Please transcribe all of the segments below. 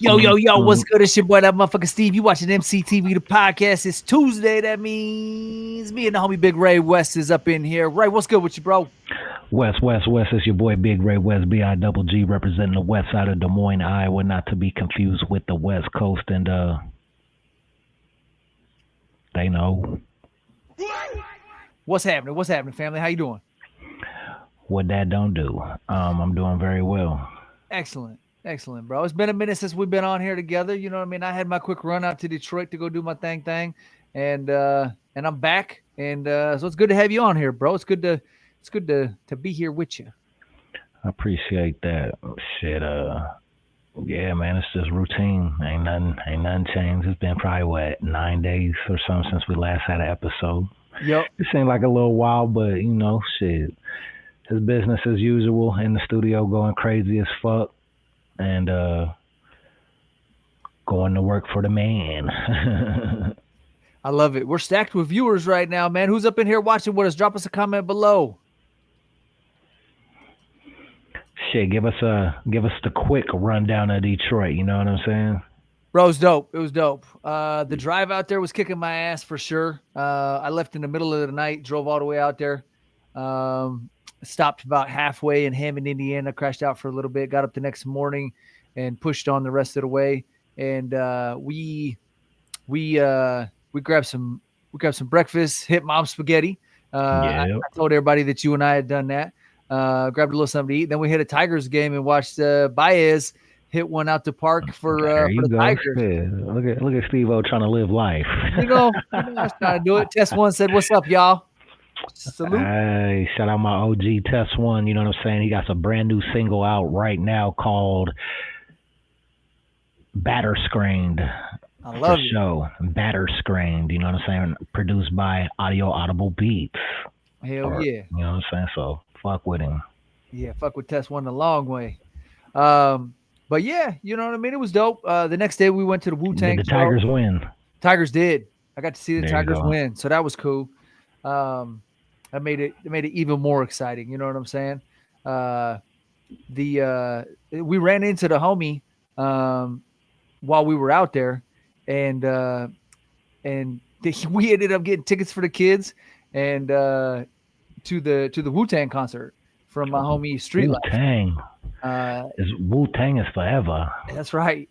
Yo, what's good? It's your boy, that motherfucker Steve. You watching EmceeTV The Podcast. It's Tuesday. That means me and the homie Big Ray West is up in here. Ray, what's good with you, bro? West. It's your boy Big Ray West, B-I-double-G, representing the west side of Des Moines, Iowa, not to be confused with the West Coast. And they know. What's happening? What's happening, family? How you doing? What that don't do. I'm doing very well. Excellent, bro. It's been a minute since we've been on here together. You know what I mean? I had my quick run out to Detroit to go do my thing, and I'm back. And so it's good to have you on here, bro. It's good to be here with you. I appreciate that. Shit, yeah, man, it's just routine. Ain't nothing changed. It's been probably 9 days or something since we last had an episode. Yep. It seemed like a little while, but you know, shit. It's business as usual in the studio, going crazy as fuck. And going to work for the man. I love it. We're stacked with viewers right now, man. Who's up in here watching with us? Drop us a comment below. Shit, give us the quick rundown of Detroit. You know what I'm saying? Bro, it was dope. It was dope. The drive out there was kicking my ass for sure. I left in the middle of the night, drove all the way out there. Stopped about halfway in Hammond, Indiana, crashed out for a little bit, got up the next morning and pushed on the rest of the way. And we grabbed some breakfast, hit Mom's spaghetti. I told everybody that you and I had done that. Grabbed a little something to eat. Then we hit a Tigers game and watched Baez hit one out the park for the Tigers. Yeah. Look at Steve-O trying to live life. You know, I was trying to do it. Test One said, "What's up, y'all?" Salute. Hey, shout out my OG Test One. You know what I'm saying? He got a brand new single out right now called Batter Screened. I love it. Show Batter Screened. You know what I'm saying? Produced by Audio Audible Beats. Hell yeah. You know what I'm saying? So fuck with him. Yeah, fuck with Test One the long way. But yeah, you know what I mean? It was dope. The next day we went to the Wu-Tang Did the Tigers win? Tigers did. I got to see the There Tigers win. So that was cool. That made it even more exciting. You know what I'm saying? We ran into the homie while we were out there, and we ended up getting tickets for the kids and to the Wu-Tang concert from my homie Street Life. Wu-Tang. Wu-Tang is forever. That's right.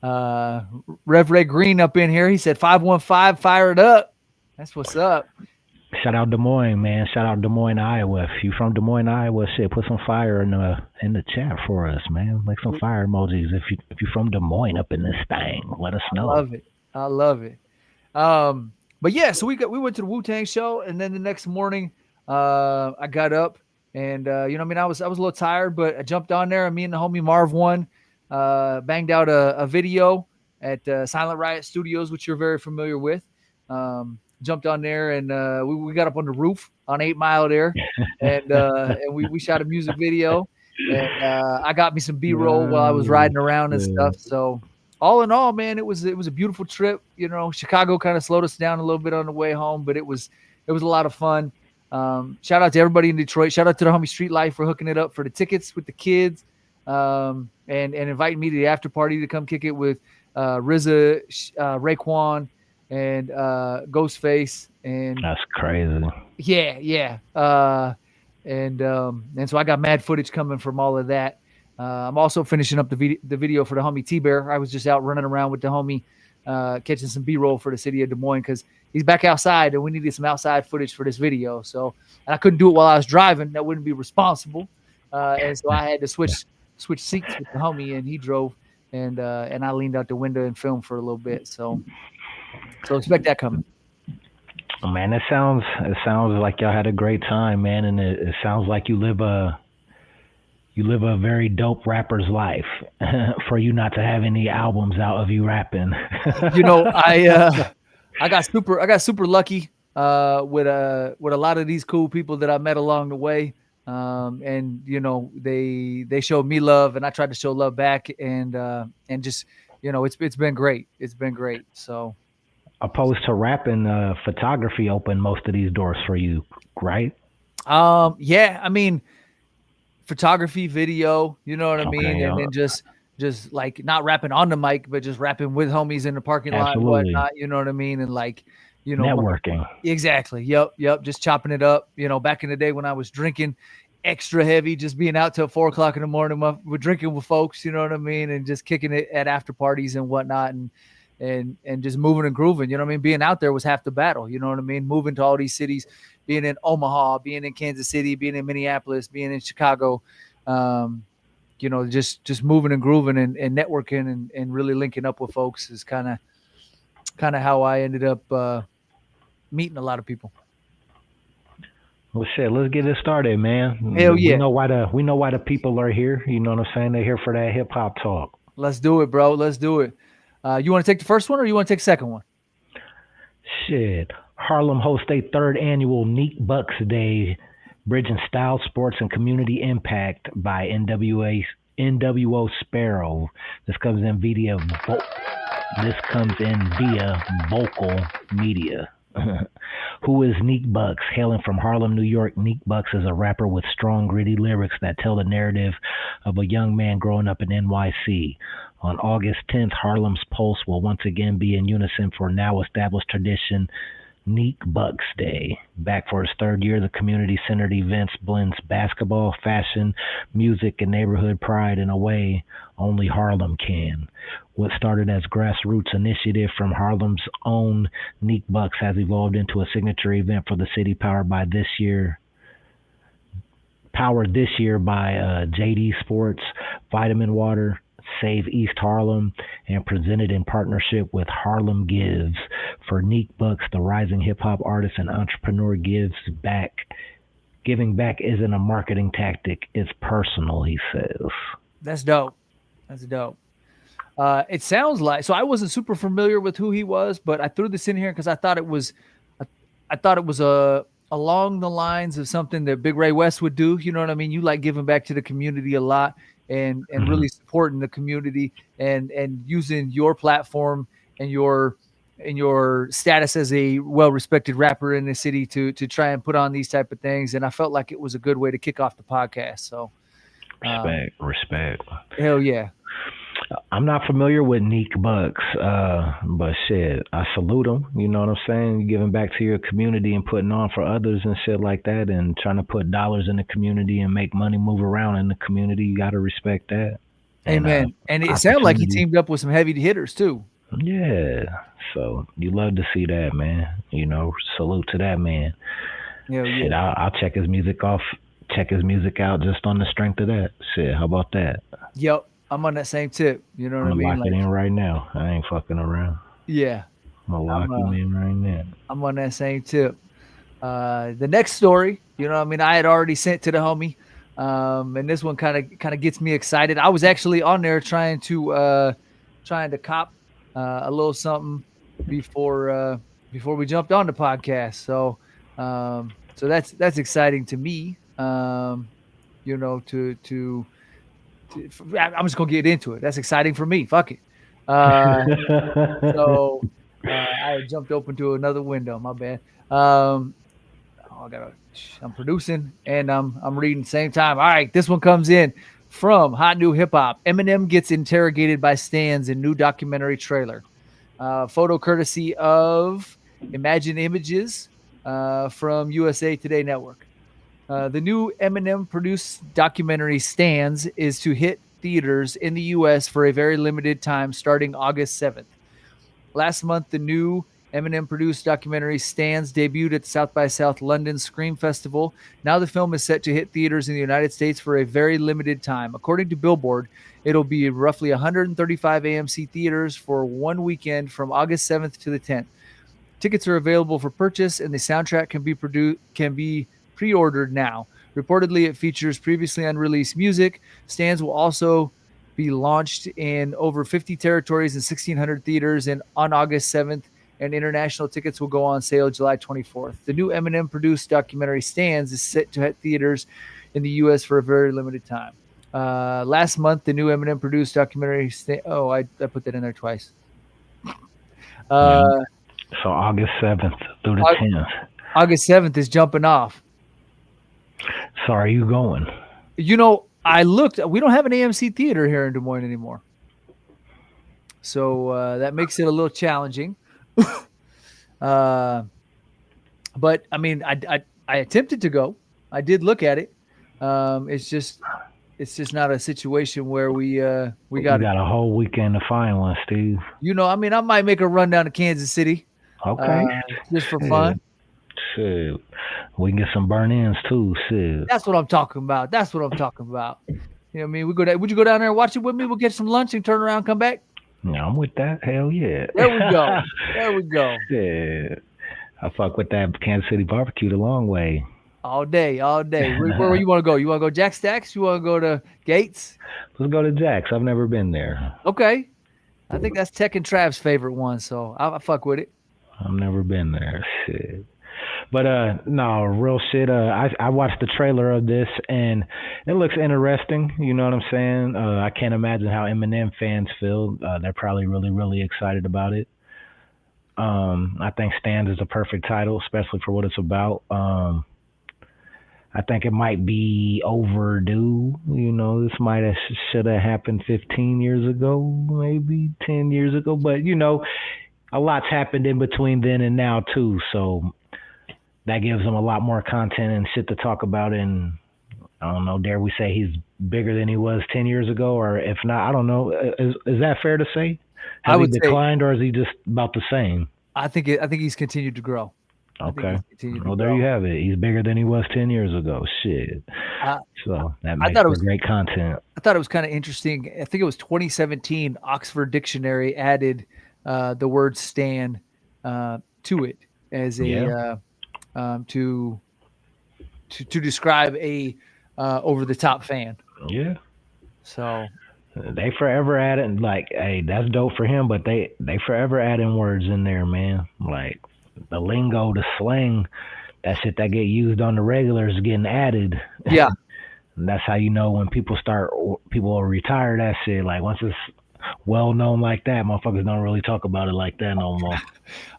Rev Ray Green up in here. He said 515, fire it up. That's what's up. Shout out Des Moines, man. Shout out Des Moines, Iowa. If you from Des Moines, Iowa, shit, put some fire in the chat for us, man. Like some fire emojis. If you from Des Moines up in this thing, let us know. I love it. But yeah, so we went to the Wu-Tang show, and then the next morning, I got up, and you know what I mean, I was a little tired, but I jumped on there. Me and the homie Marv One banged out a video at Silent Riot Studios, which you're very familiar with. Jumped on there and we got up on the roof on 8 Mile there, and we shot a music video, and I got me some B-roll while I was riding around and stuff. So all in all, man, it was a beautiful trip. You know, Chicago kind of slowed us down a little bit on the way home, but it was a lot of fun. Shout out to everybody in Detroit. Shout out to the homie Street Life for hooking it up for the tickets with the kids, and inviting me to the after party to come kick it with RZA, Raekwon, and Ghostface, and that's crazy. Yeah. And so I got mad footage coming from all of that. I'm also finishing up the video for the homie T-Bear. I was just out running around with the homie, catching some B-roll for the city of Des Moines because he's back outside and we needed some outside footage for this video. So, and I couldn't do it while I was driving. That wouldn't be responsible. And so I had to switch seats with the homie, and he drove, and I leaned out the window and filmed for a little bit. So expect that coming. Man, it sounds like y'all had a great time, man, and it sounds like you live a very dope rapper's life for you not to have any albums out of you rapping. You know, I got super lucky with a lot of these cool people that I met along the way. And you know, they showed me love, and I tried to show love back, and just, you know, it's been great. It's been great. So, opposed to rapping, photography opened most of these doors for you, right? Yeah, I mean, photography, video, you know what I mean? Yeah. And then just, just like not rapping on the mic, but just rapping with homies in the parking lot and Absolutely. whatnot. You know what I mean? And like, Networking. exactly. Yep. Just chopping it up. Back in the day when I was drinking extra heavy, just being out till 4 o'clock in the morning, we're drinking with folks. You know what I mean? And just kicking it at after parties and whatnot, and just moving and grooving. You know what I mean? Being out there was half the battle. You know what I mean? Moving to all these cities, being in Omaha, being in Kansas City, being in Minneapolis, being in Chicago. Um, just moving and grooving and networking and really linking up with folks is kind of how I ended up meeting a lot of people. Well, shit, let's get it started, Hell man. We yeah. know why the people are here. You know what I'm saying? They're here for that hip hop talk. Let's do it, bro. Let's do it. You want to take the first one or you want to take the second one? Shit. Harlem hosts a third annual Neat Bucks Day, bridging style, sports, and community impact by NWO Sparrow. This comes in via Vocal Media. Who is Neek Bucks? Hailing from Harlem, New York, Neek Bucks is a rapper with strong, gritty lyrics that tell the narrative of a young man growing up in NYC. On August 10th, Harlem's pulse will once again be in unison for now established tradition, Neek Bucks Day. Back for its third year, the community-centered events blends basketball, fashion, music, and neighborhood pride in a way only Harlem can. What started as grassroots initiative from Harlem's own Neek Bucks has evolved into a signature event for the city powered this year by JD Sports, Vitamin Water, Save East Harlem, and presented in partnership with Harlem Gives. For Neek Bucks, the rising hip-hop artist and entrepreneur gives back. Giving back isn't a marketing tactic, it's personal, he says. That's dope. That's dope. It sounds like, so I wasn't super familiar with who he was, but I threw this in here because I thought it was along the lines of something that Big Ray West would do. You know what I mean? You like giving back to the community a lot and Mhm. really supporting the community and using your platform and your status as a well-respected rapper in the city to try and put on these type of things. And I felt like it was a good way to kick off the podcast. So, um, Respect. hell yeah. I'm not familiar with Neek Bucks, but shit, I salute him. You know what I'm saying? Giving back to your community and putting on for others and shit like that, and trying to put dollars in the community and make money move around in the community. You got to respect that. And Amen. And it sounded like he opportunity, teamed up with some heavy hitters too. yeah. So you love to see that, man. Salute to that man. Hell Shit, yeah. I'll check his music off. Check his music out just on the strength of that. Shit, how about that? Yep. I'm on that same tip. You know I'm what I gonna mean? lock it Like, in right now. I ain't fucking around. yeah, I'm gonna I'm lock him in right now. I'm on that same tip. The next story, you know what I mean, I had already sent to the homie. And this one kind of gets me excited. I was actually on there trying to cop a little something before before we jumped on the podcast. So that's exciting to me. You know, I'm just gonna get into it. That's exciting for me. Fuck it. Uh, so I jumped open to another window. My bad. Oh, I'm producing and I'm reading at the same time. All right, this one comes in from Hot New Hip Hop. Eminem gets interrogated by stands in new documentary trailer. Photo courtesy of Imagine Images from USA Today Network. The new Eminem produced documentary Stands is to hit theaters in the US for a very limited time starting August 7th. Last month, the new Eminem produced documentary Stands debuted at the South by South London Scream Festival. Now the film is set to hit theaters in the United States for a very limited time. According to Billboard, it'll be roughly 135 AMC theaters for one weekend from August 7th to the 10th. Tickets are available for purchase, and the soundtrack can be pre-ordered now. Reportedly, it features previously unreleased music. Stands will also be launched in over 50 territories and 1,600 theaters and on August 7th, and international tickets will go on sale July 24th. The new Eminem-produced documentary Stands is set to hit theaters in the U.S. for a very limited time. Last month, the new Eminem-produced documentary I put that in there twice. Yeah. Uh, So August 7th through the Au- 10th. August 7th is jumping off. So are you going? You know, I looked. We don't have an AMC theater here in Des Moines anymore. So that makes it a little challenging. Uh, but I mean, I attempted to go. I did look at it. It's just not a situation where we You got it. got a whole weekend to find one, Steve. I mean, I might make a run down to Kansas City, Okay. just for Shit. fun. Shit. We can get some burn-ins too. Shit. That's what I'm talking about. That's what I'm talking about. You know what I mean? We go down, would you go down there and watch it with me? We'll get some lunch and turn around, come back. Yeah, I'm with that. Hell yeah. There we go. There we go. Shit. I fuck with that Kansas City barbecue the long way. All day, all day. Where you want to go? You want to go Jack Stacks? You want to go to Gates? Let's go to Jack's. I've never been there. Okay. I think that's Tech and Trav's favorite one, so I fuck with it. I've never been there. Shit. But no, real shit. I watched the trailer of this and it looks interesting. You know what I'm saying? I can't imagine how Eminem fans feel. They're probably really, really excited about it. I think Stand is a perfect title, especially for what it's about. I think it might be overdue. You know, this might have should have happened 15 years ago, maybe 10 years ago. But you know, a lot's happened in between then and now too. So that gives them a lot more content and shit to talk about. And I don't know, dare we say he's bigger than he was 10 years ago, or if not, I don't know. Is that fair to say? I Has he would say declined, or is he just about the same? I think he's continued to grow. I think Okay. he's continued to Well, there grow. you have it. He's bigger than he was 10 years ago. Shit. I, So that I makes thought it for was great content. I thought it was kind of interesting. I think it was 2017. Oxford Dictionary added the word "stan" to it as a Yeah. to describe a over the top fan. Yeah. So They forever adding like, hey, that's dope for him, but they forever adding words in there, man. Like the lingo, the slang, that shit that get used on the regular is getting added. yeah. And that's how you know when people will retire that shit. Like once it's well known like that, motherfuckers don't really talk about it like that no more.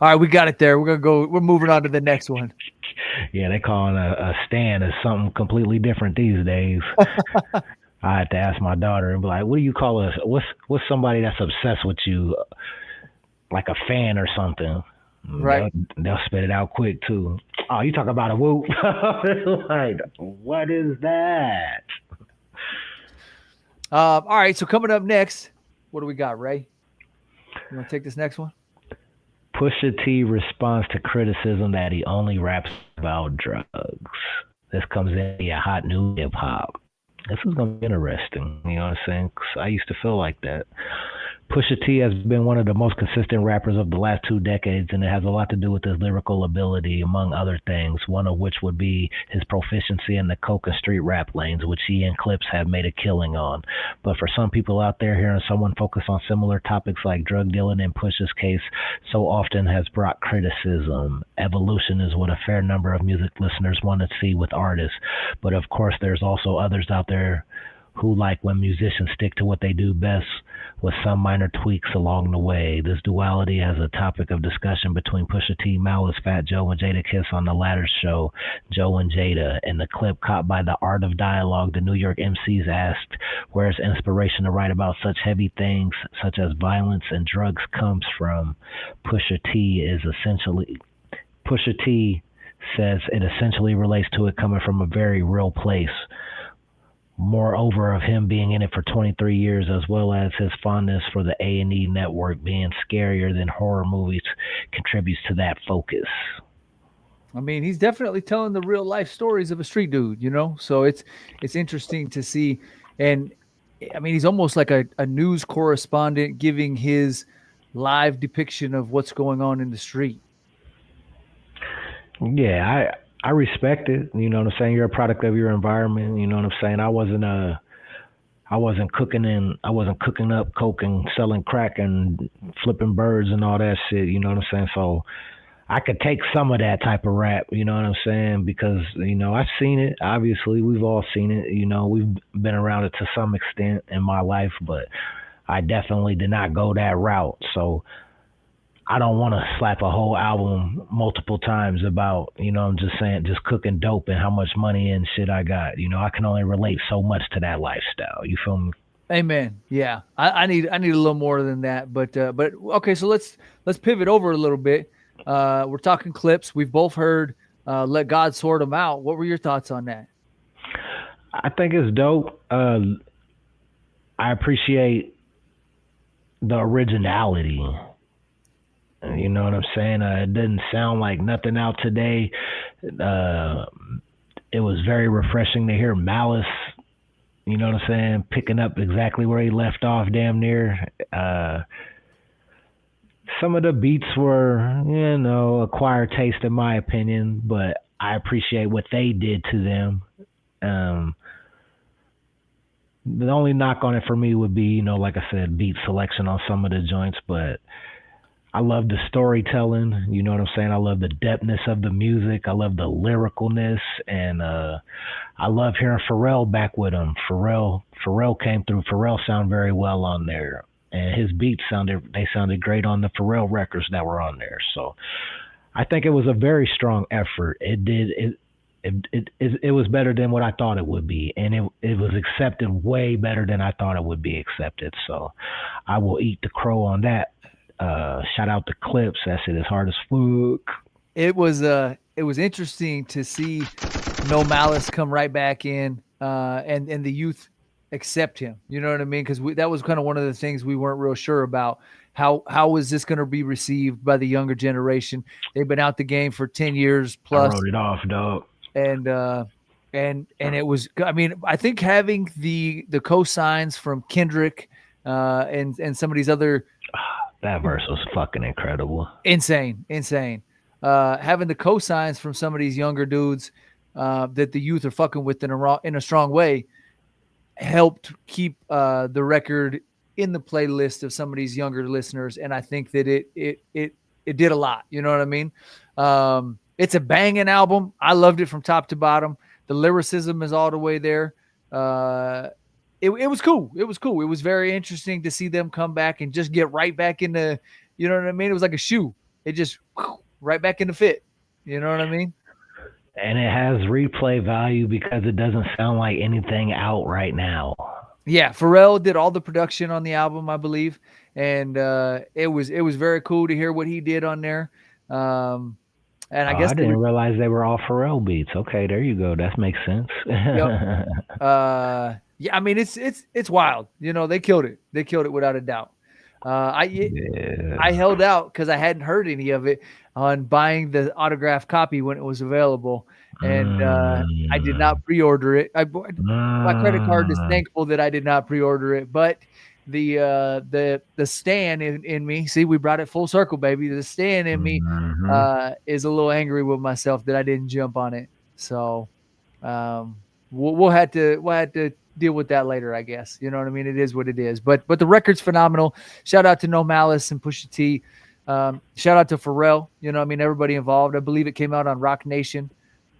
All right, we got it there. We're gonna go. We're moving on to the next one. Yeah, they calling a stand as something completely different these days. I had to ask my daughter and be like, "What do you call us? What's somebody that's obsessed with you, like a fan or something?" Right. They'll spit it out quick too. Oh, you talk about a whoop? Like, what is that? All right. So coming up next, what do we got, Ray? You want to take this next one? Pusha T responds to criticism that he only raps about drugs. This comes in via hot new hip hop. This is gonna be interesting. You know what I'm saying? 'Cause I used to feel like that. Pusha T has been one of the most consistent rappers of the last 2 decades, and it has a lot to do with his lyrical ability, among other things, one of which would be his proficiency in the coke and street rap lanes, which he and Clipse have made a killing on. But for some people out there, hearing someone focus on similar topics like drug dealing in Pusha's case so often has brought criticism. Evolution is what a fair number of music listeners want to see with artists, but of course there's also others out there who like when musicians stick to what they do best with some minor tweaks along the way. This duality has a topic of discussion between Pusha T, Maoist Fat Joe, and Jada Kiss on the latter's show, Joe and Jada. In the clip caught by The Art of Dialogue, the New York MCs asked where his inspiration to write about such heavy things such as violence and drugs comes from. Pusha T says it essentially relates to it coming from a very real place. Moreover, of him being in it for 23 years, as well as his fondness for the A&E network being scarier than horror movies, contributes to that focus. I mean, he's definitely telling the real life stories of a street dude, So it's interesting to see, and I mean, he's almost like a news correspondent giving his live depiction of what's going on in the street. Yeah, I respect it. You know what I'm saying? You're a product of your environment. You know what I'm saying? I wasn't cooking up coke and selling crack and flipping birds and all that shit. You know what I'm saying? So I could take some of that type of rap. You know what I'm saying? Because I've seen it. Obviously, we've all seen it. We've been around it to some extent in my life, but I definitely did not go that route. So I don't want to slap a whole album multiple times about, I'm just saying, just cooking dope and how much money and shit I got. I can only relate so much to that lifestyle. You feel me? Amen. Yeah, I need a little more than that, but okay. So let's pivot over a little bit. We're talking Clipse. We've both heard "Let God Sort Them Out." What were your thoughts on that? I think it's dope. I appreciate the originality. You know what I'm saying? It didn't sound like nothing out today. Uh, it was very refreshing to hear Malice. You know what I'm saying? Picking up exactly where he left off, damn near. Some of the beats were, acquired taste in my opinion, but I appreciate what they did to them. Um, the only knock on it for me would be, like I said, beat selection on some of the joints, but I love the storytelling. You know what I'm saying? I love the depthness of the music. I love the lyricalness, and I love hearing Pharrell back with him. Pharrell came through. Pharrell sounded very well on there, and his beats sounded great on the Pharrell records that were on there. So I think it was a very strong effort. It was better than what I thought it would be, and it was accepted way better than I thought it would be accepted. So I will eat the crow on that. Shout out to Clipse. That shit is hard as fuck. It was interesting to see No Malice come right back in, and the youth accept him. You know what I mean? Because that was kind of one of the things we weren't real sure about. How was this going to be received by the younger generation? They've been out the game for 10 years I wrote plus, it off, dog. and and it was. I mean, I think having the cosigns from Kendrick, and some of these other That verse was fucking incredible. insane. Having the cosigns from some of these younger dudes that the youth are fucking with in a strong way helped keep the record in the playlist of some of these younger listeners, and I think that it did a lot. You know what I mean? It's a banging album. I loved it from top to bottom. The lyricism is all the way there. It was cool. It was cool. It was very interesting to see them come back and just get right back into, you know what I mean? It was like a shoe. It just right back into fit. You know what I mean? And it has replay value because it doesn't sound like anything out right now. Yeah, Pharrell did all the production on the album, I believe, and it was very cool to hear what he did on there. Um, and I Oh, guess I didn't realize they were all Pharrell beats. Okay, there you go. That makes sense. yep. Yeah, I mean it's wild. You know, they killed it. They killed it without a doubt. I Yeah. held out because I hadn't heard any of it on buying the autographed copy when it was available, and I did Mm, not pre-order it. My credit card is mm, thankful that I did not pre-order it, but the stan in me, see, we brought it full circle, baby. The stan in me mhm. is a little angry with myself that I didn't jump on it. So um, we'll have to deal with that later, I guess. You know what I mean? It is what it is. But the record's phenomenal. Shout out to No Malice and Pusha T. Shout out to Pharrell. You know what I mean? Everybody involved. I believe it came out on Rock Nation.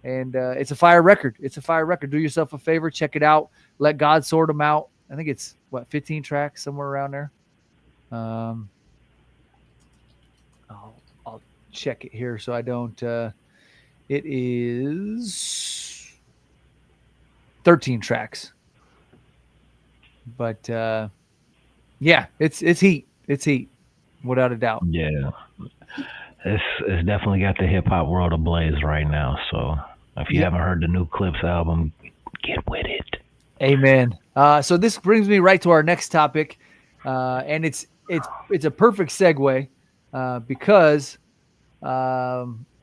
And it's a fire record. It's a fire record. Do yourself a favor, check it out. Let God sort them out. I think it's 15 tracks, somewhere around there. Um, I'll check it here so I don't. It is 13 tracks, but yeah, it's heat. It's heat, without a doubt. Yeah. It's definitely got the hip hop world ablaze right now. So if you Yeah, haven't heard the new Clips album, get with it. amen. So this brings me right to our next topic, and it's a perfect segue because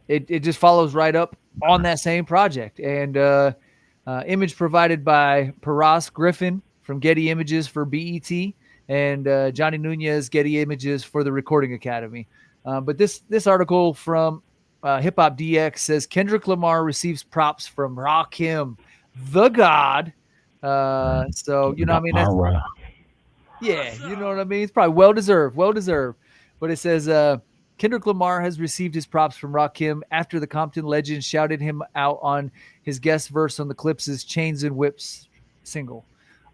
it just follows right up on that same project. And image provided by Paras Griffin from Getty Images for BET, and Johnny Nunez Getty Images for the Recording Academy. But this article from Hip Hop DX says Kendrick Lamar receives props from Rakim, the God. So you know, I mean, All that's, right. yeah, you know what I mean? It's probably well deserved, well deserved. But it says Kendrick Lamar has received his props from Rakim after the Compton legend shouted him out on his guest verse on the Clipse's Chains and Whips single.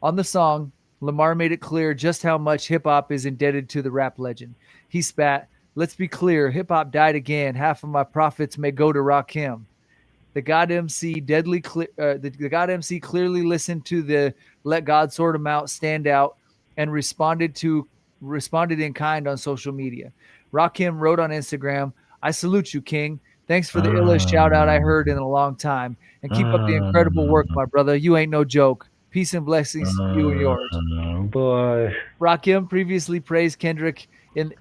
On the song, Lamar made it clear just how much hip hop is indebted to the rap legend. He spat, "Let's be clear, hip hop died again. Half of my profits may go to Rakim." The God MC clearly listened to the "Let God Sort 'Em Out" stand out and responded in kind on social media. Rakim wrote on Instagram, "I salute you, King. Thanks for the illest shout out I heard in Mm, a long time. And keep up the incredible work, mm, my brother. You ain't no joke. Peace and blessings to you and yours." boy. Rakim previously praised Kendrick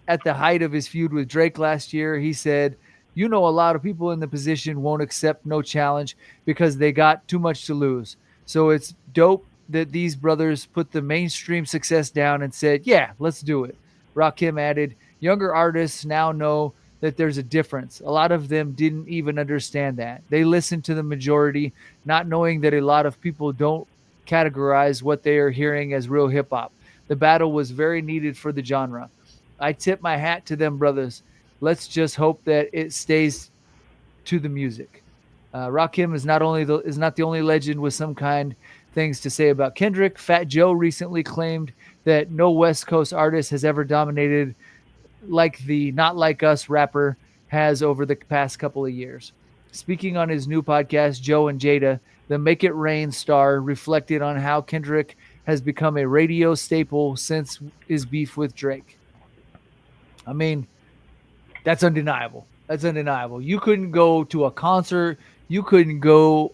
at the height of his feud with Drake last year. He said, "You know, a lot of people in the position won't accept no challenge because they got too much to lose. So it's dope that these brothers put the mainstream success down and said, yeah, let's do it." Rakim added, "Younger artists now know that there's a difference. A lot of them didn't even understand that. They listen to the majority, not knowing that a lot of people don't categorize what they are hearing as real hip hop. The battle was very needed for the genre. I tip my hat to them brothers. Let's just hope that it stays to the music." Rakim is not the only legend with some kind things to say about Kendrick. Fat Joe recently claimed that no West Coast artist has ever dominated like the Not Like Us rapper has over the past couple of years. Speaking on his new podcast, Joe and Jada, the Make It Rain star reflected on how Kendrick has become a radio staple since his beef with Drake. I mean, that's undeniable. That's undeniable. You couldn't go to a concert, you couldn't go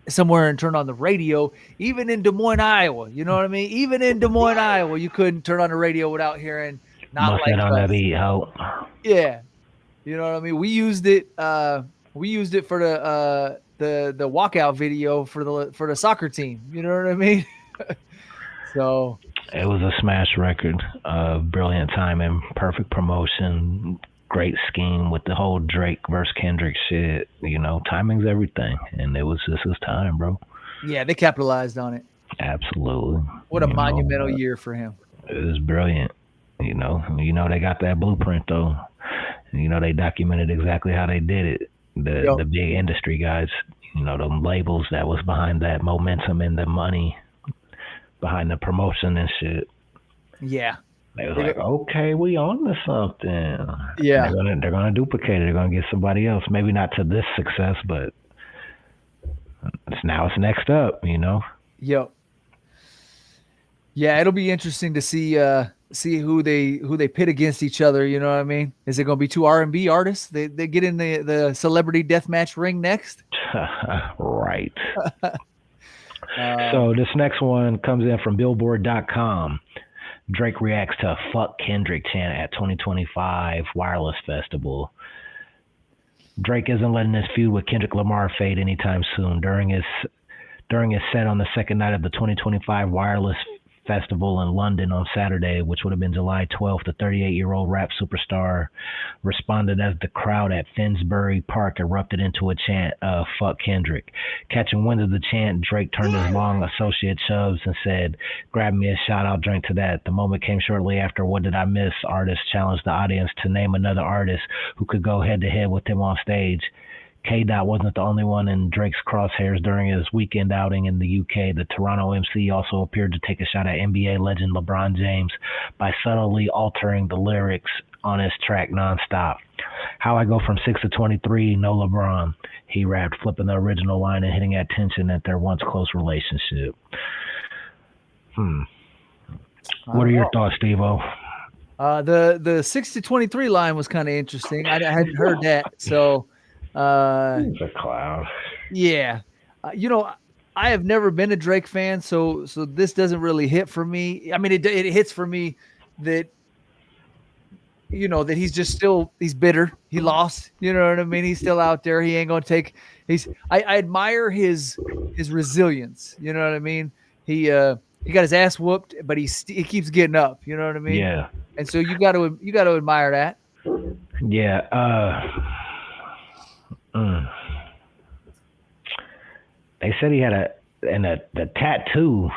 somewhere and turn on the radio, even in Des Moines, Iowa. You know what I mean? Even in Des Moines, Iowa, you couldn't turn on the radio without hearing Not Bust Like that on that Us. beat, ho. Yeah. You know what I mean? We used it for the walkout video for the soccer team. You know what I mean? So It was a smash record. Brilliant timing, perfect promotion, great scheme with the whole Drake versus Kendrick shit. You know, timing's everything, and it was just his time, bro. yeah, they capitalized on it. Absolutely. What a You know, monumental year for him. it was brilliant. They got that blueprint though. They documented exactly how they did it. The Yo, big industry guys, the labels that was behind that momentum and the money behind the promotion and shit. yeah, They was they like, go- okay, we on to something. yeah, They're gonna duplicate it. They're gonna get somebody else. Maybe not to this success, but it's next up. yo, yeah. It'll be interesting to see who they pit against each other. You know what I mean? Is it going to be two R&B artists? They get in the celebrity death match ring next. Right. Uh, So this next one comes in from Billboard.com. Drake reacts to "Fuck Kendrick" chant at 2025 Wireless Festival. Drake isn't letting his feud with Kendrick Lamar fade anytime soon. During his set on the second night of the 2025 Wireless Festival in London on Saturday, which would have been July 12th, the 38-year-old rap superstar responded as the crowd at Finsbury Park erupted into a chant of "Fuck Kendrick." Catching wind of the chant, Drake turned his long associate Chubbs and said, "Grab me a shot, I'll drink to that." The moment came shortly after "What Did I Miss?" artist challenged the audience to name another artist who could go head-to-head with him on stage. K-Dot wasn't the only one in Drake's crosshairs during his weekend outing in the UK. The Toronto MC also appeared to take a shot at NBA legend LeBron James by subtly altering the lyrics on his track Nonstop. "How I go from 6 to 23, no LeBron," he rapped, flipping the original line and hitting at tension at their once close relationship. I What are don't your know. thoughts, Steve-O? The 6 to 23 line was kind of interesting. I hadn't heard that. So, He's a clown. yeah, you know, I have never been a Drake fan, so this doesn't really hit for me. I mean, it hits for me that that he's bitter. He lost. You know what I mean? He's still out there. He ain't gonna take. I admire his resilience. You know what I mean? He got his ass whooped, but he keeps getting up. You know what I mean? Yeah. And so you got to admire that. Yeah. They said he had the tattoo.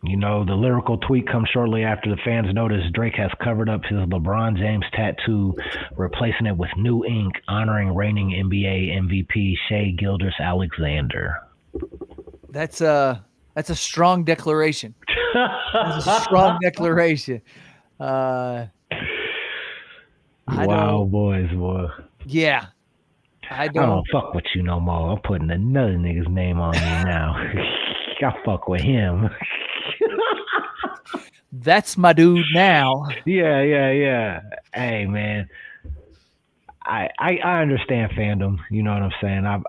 The lyrical tweet comes shortly after the fans noticed Drake has covered up his LeBron James tattoo, replacing it with new ink honoring reigning NBA MVP Shai Gilgeous-Alexander. That's a strong declaration. That's a strong declaration. I Wow, don't. boys, boy. Yeah, I I don't don't. fuck with you no more. I'm putting another nigga's name on you now. I fuck with him. That's my dude now. Yeah, yeah, yeah. Hey, man, I understand fandom. You know what I'm saying?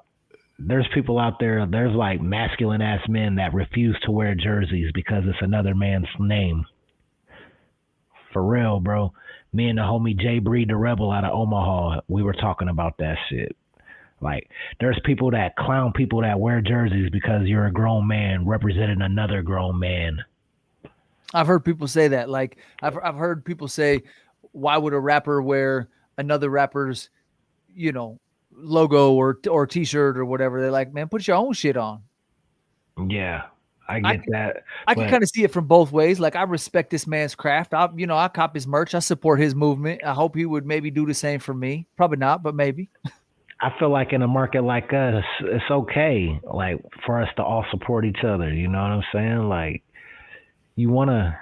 There's people out there. There's like masculine ass men that refuse to wear jerseys because it's another man's name. For real, bro. Me and the homie Jay Breed the Rebel out of Omaha, we were talking about that shit. Like, there's people that clown people that wear jerseys because you're a grown man representing another grown man. I've heard people say that. Like I've heard people say, why would a rapper wear another rapper's, you know, logo or t-shirt or whatever? They're like, man, put your own shit on. Yeah, I I get that, I can but kind of see it from both ways. Like I respect this man's craft. I cop his merch. I support his movement. I hope he would maybe do the same for me. Probably not, but maybe. I feel like in a market like us, it's okay, like for us to all support each other. You know what I'm saying? Like you wanna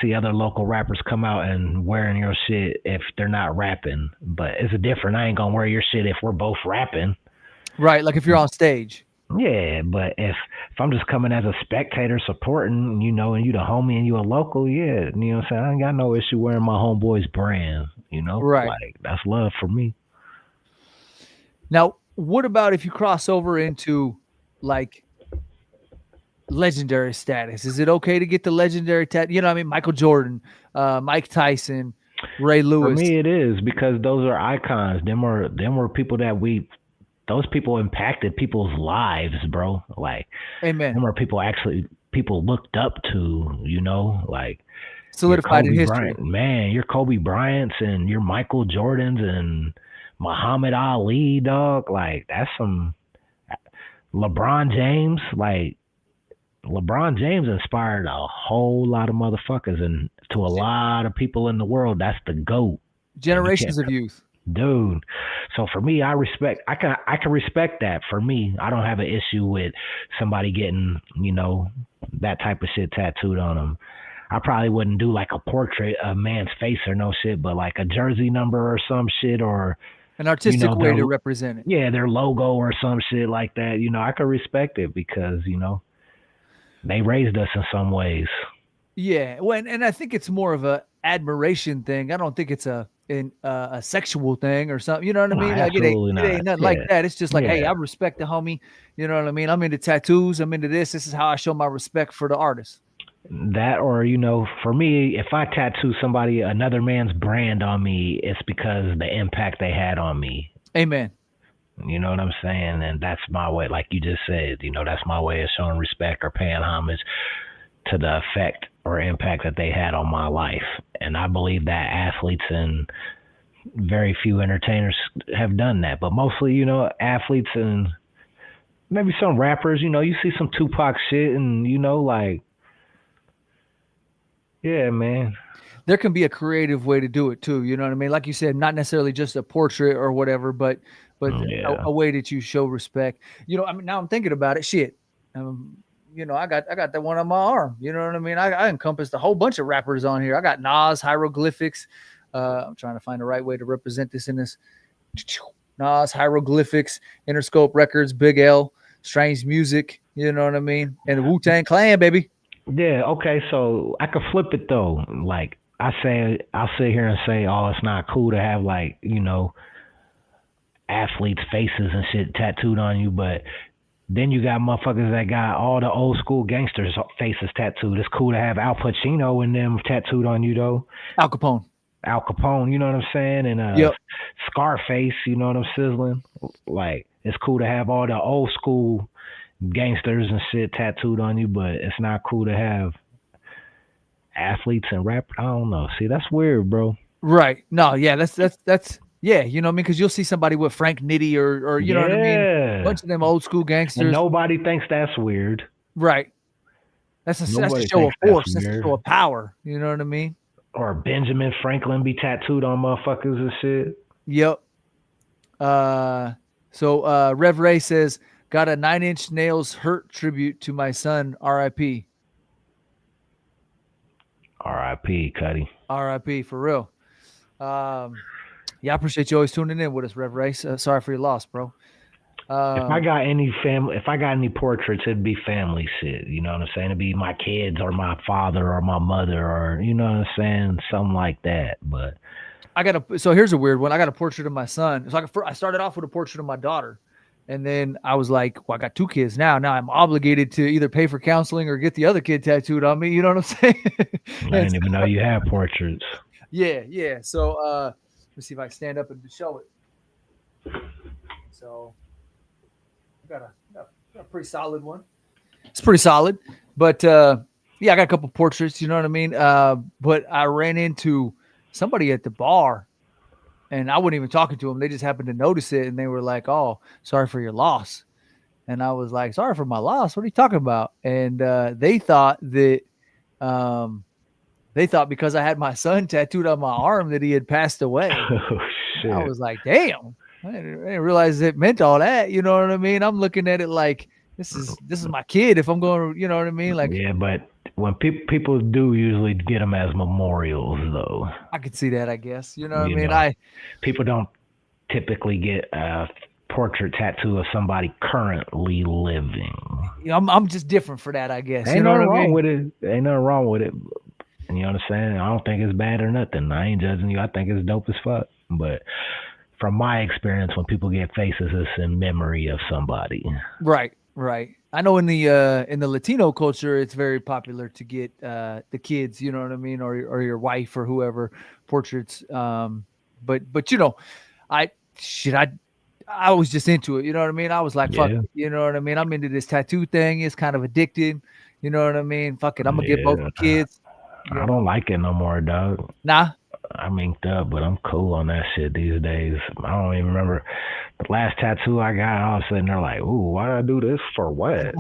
see other local rappers come out and wearing your shit if they're not rapping, but it's different. I ain't gonna wear your shit if we're both rapping. Right. Like if you're on stage. Yeah, but if I'm just coming as a spectator supporting, and you the homie and you a local, yeah, you know what I'm saying? I ain't got no issue wearing my homeboy's brand, Right. Like that's love for me. Now, what about if you cross over into like legendary status? Is it okay to get the legendary tat? You know what I mean? Michael Jordan, Mike Tyson, Ray For Lewis. me it is because those are icons. Them were people that those people impacted people's lives, bro. Like Amen. them are people looked up to, like your Solidified in Kobe history. Bryant, man, your Kobe Bryants and your Michael Jordans and Muhammad Ali, dog. Like that's some LeBron James. Like LeBron James inspired a whole lot of motherfuckers, and to a lot of people in the world, that's the GOAT. And you can't, Generations of youth. dude. So for me, I can respect that. For me, I don't have an issue with somebody getting that type of shit tattooed on them. I probably wouldn't do like a portrait of a man's face or no shit, but like a jersey number or some shit, or An artistic way their to represent it. yeah, their logo or some shit like that. I could respect it because they raised us in some ways. Yeah. Well, and I think it's more of a admiration thing. I don't think it's a sexual thing or something. You know what I No, mean? Like absolutely it not. ain't nothing like Yeah, that. It's just like, hey, yeah. I respect the homie. You know what I mean? I'm into tattoos. I'm into this. This is how I show my respect for the artist. That, or for me, if I tattoo another man's brand on me, it's because the impact they had on me. Amen. You know what I'm saying? And that's my way, like you just said, that's my way of showing respect or paying homage to the effect or impact that they had on my life. And I believe that athletes and very few entertainers have done that. But mostly, athletes and maybe some rappers, you see some Tupac shit and, like, yeah, man. There can be a creative way to do it too. You know what I mean? Like you said, not necessarily just a portrait or whatever, but Yeah. a way that you show respect. I mean, now I'm thinking about it. Shit. I got that one on my arm. You know what I mean? I encompassed a whole bunch of rappers on here. I got Nas hieroglyphics. I'm trying to find the right way to represent this in this. Nas hieroglyphics, Interscope Records, Big L, Strange Music. You know what I mean? And the Wu-Tang Clan, baby. Yeah, okay, so I could flip it though. Like I'll sit here and say, oh, it's not cool to have like, athletes' faces and shit tattooed on you, but then you got motherfuckers that got all the old school gangsters' faces tattooed. It's cool to have Al Pacino and them tattooed on you though. Al Capone. Al Capone, you know what I'm saying? And Yep. Scarface, you know what I'm sizzling? Like it's cool to have all the old school gangsters and shit tattooed on you, but it's not cool to have athletes and rap. I don't know. See, that's weird, bro. Right. No, yeah, that's yeah, you know what I mean? Because you'll see somebody with Frank Nitti or you know what I mean? A Yeah. bunch of them old school And gangsters. nobody thinks that's weird. Right. That's a Nobody show of thinks that's force. That's a show weird. of power. You know what I mean? Or Benjamin Franklin be tattooed on motherfuckers and shit. Yep. So Rev Ray says, got a 9-inch nails hurt tribute to my son, RIP. R.I.P. Cuddy. RIP for real. Yeah, I appreciate you always tuning in with us, Rev Ray. Sorry for your loss, bro. Um, If I got any portraits, it'd be family shit. You know what I'm saying? It'd be my kids or my father or my mother or you know what I'm saying, something like that. But so here's a weird one. I got a portrait of my son. So I started off with a portrait of my daughter. And then I was like, well, I got two kids now. Now I'm obligated to either pay for counseling or get the other kid tattooed on me. You know what I'm saying? I And didn't even know you had portraits. yeah, yeah. So let's see if I can stand up and show it. So I got a pretty solid one. It's pretty solid. But yeah, I got a couple portraits, you know what I mean? But I ran into somebody at the bar and I wasn't even talking to them. They just happened to notice it and they were like, "Oh, sorry for your loss." And I was like, "Sorry for my loss. What are you talking about?" And um, they thought because I had my son tattooed on my arm that he had passed away. Oh I shit. was like, "Damn, I didn't realize it meant all that." You know what I mean? I'm looking at it like this is my kid. If I'm going, you know what I mean? Like Yeah, but when people do usually get them as memorials, though. I could see that. I guess you know what I You mean. know, people don't typically get a portrait tattoo of somebody currently living. I'm just different for that. I guess you Ain't know what nothing I wrong mean. with it. Ain't nothing wrong with it. And you understand? I don't think it's bad or nothing. I ain't judging you. I think it's dope as fuck. But from my experience, when people get faces, it's in memory of somebody. Right, right. I know in the Latino culture, it's very popular to get the kids, you know what I mean, or your wife or whoever portraits. But I shit, I was just into it, you know what I mean. I was like, fuck Yeah, it, you know what I mean. I'm into this tattoo thing. It's kind of addicting, you know what I mean. Fuck it, I'm gonna get both yeah. the kids, I you don't know. like it no more, dog. Nah, I'm inked up, but I'm cool on that shit these days. I don't even remember the last tattoo I got. All of a sudden, they're like, "Ooh, why did I do this for what?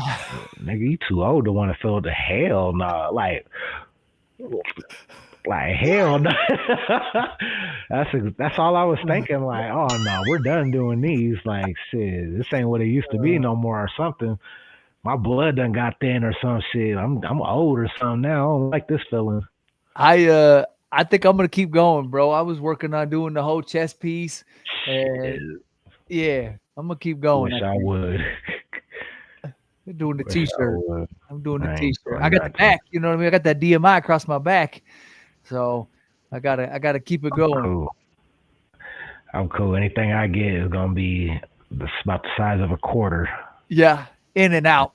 Nigga, you too old to want to feel the hell no." Like hell no. That's all I was thinking. Like, oh no, we're done doing these. Like, shit, this ain't what it used to be no more, or something. My blood done got thin or some shit. I'm old or something now. I don't like this feeling. I think I'm gonna keep going, bro. I was working on doing the whole chest piece, and Shit, yeah, I'm gonna keep going. wish I I think. would. I'm doing the Wish I t-shirt. would. I'm doing the I ain't t-shirt. I doing got the nothing. back, you know what I mean? I got that DMI across my back. So I gotta keep it I'm going. cool. I'm cool. Anything I get is gonna be about the size of a quarter. Yeah, in and out.